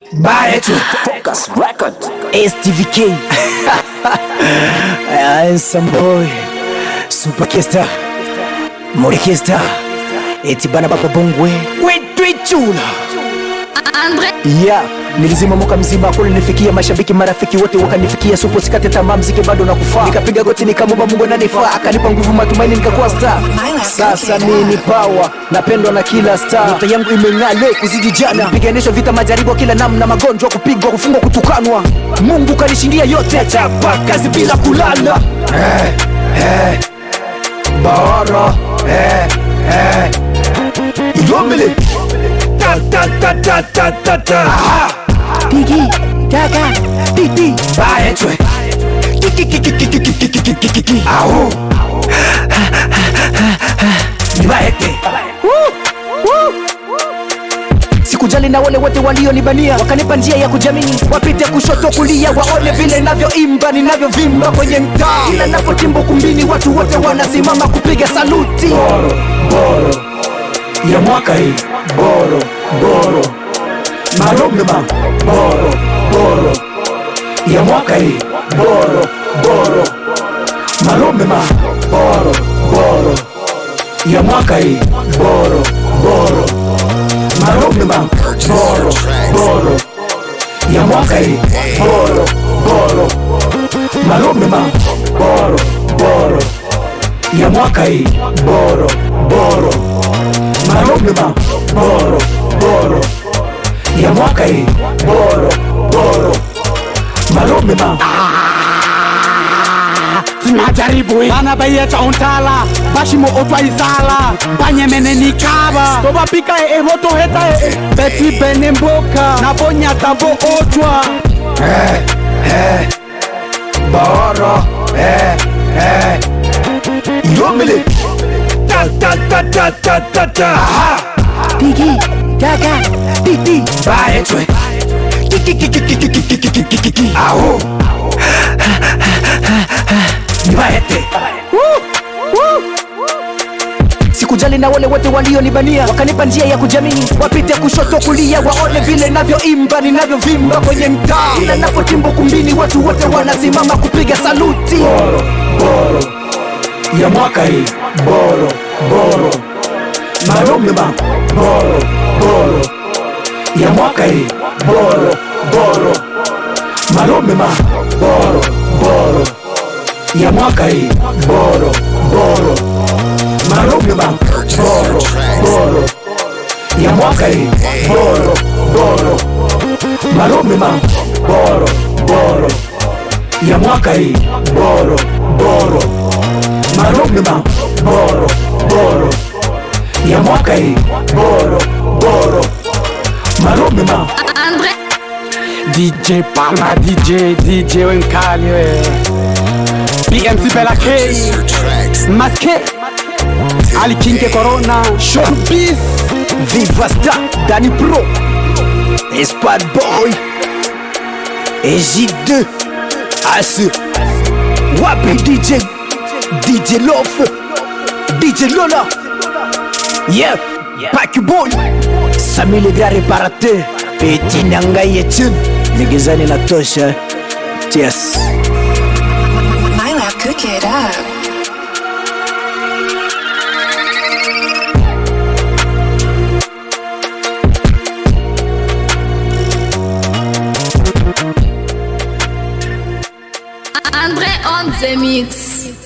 Baetu Focus Record STVK Handsome boy Super Kesta Morikesta eti bana baba bongwe Wetwichula Andre yeah. Nilizima mwaka mzima kule nifikia mashabiki marafiki wote wakanifikia, supo sikate tamaa, mziki bado nakufaa. Nikapiga goti nikamwomba Mungu ananifaa, akanipa nguvu matumaini nikakuwa star. Sasa mimi ni power, napendwa na kila star. Nyota yangu imeng'aa leo kuzidi jana. Piganisho vita majaribu kila namna, magonjwa, kupigwa, kufungwa, kutukanwa. Mungu kanishindia yote, chapa kazi bila kulala. Bara Ilomele ta Tiki taka titi baetwe kiki au nibaete sikujali na wale wote walionibania, wakanipa njia ya kujamini, wapite kushoto kulia, waone vile ninavyoimba ninavyovimba kwenye mtaa. Ila napotimba kumbini watu wote wanasimama kupiga saluti. Boro boro ya mwaka hii, boro boro Malomema boro boro ya mwaka hii, boro boro Malomema boro boro ya mwaka hii, boro boro Malomema boro boro ya mwaka hii, boro boro Malomema boro boro ya mwaka hii, boro boro Malomema boro boro ya mwaka hii, boro boro Malomema Sinajaribu bana bayeta ontala bashimo otwa izala banyemene nikaba toba pika moto heta beti benemboka na bonya tambo otwa boro Ilomele ta Tiki taka titi baetwe kiki au nibaete sikujali na wale wote walionibania, wakanipa njia ya kujamini, wapite kushoto kulia, waone vile ninavyoimba ninavyovimba kwenye mtaa. Ila napotimba kumbini watu wote wanasimama kupiga saluti. Boro boro ya mwaka hii, boro boro Malomema boro boro ya mwaka hii, boro boro Malomema boro boro ya mwaka hii, boro boro Malomema boro boro ya mwaka hii, boro boro Malomema boro boro ya mwaka hii, boro boro Malomema boro boro ya mwaka hii, boro boro Malomema Andre DJ Pala DJ Wenkali PMC Bella K Maske Ali Kinke Corona Showbiz Viva Star Danny Pro Espad Boy EJ2 Asu Wapi DJ Love DJ Lola Yeah Pack Boy Sami le grand réparateur Petit Nanga Yetun Ligizani na tosha Yes Myla, cook it up. Andre on the mix.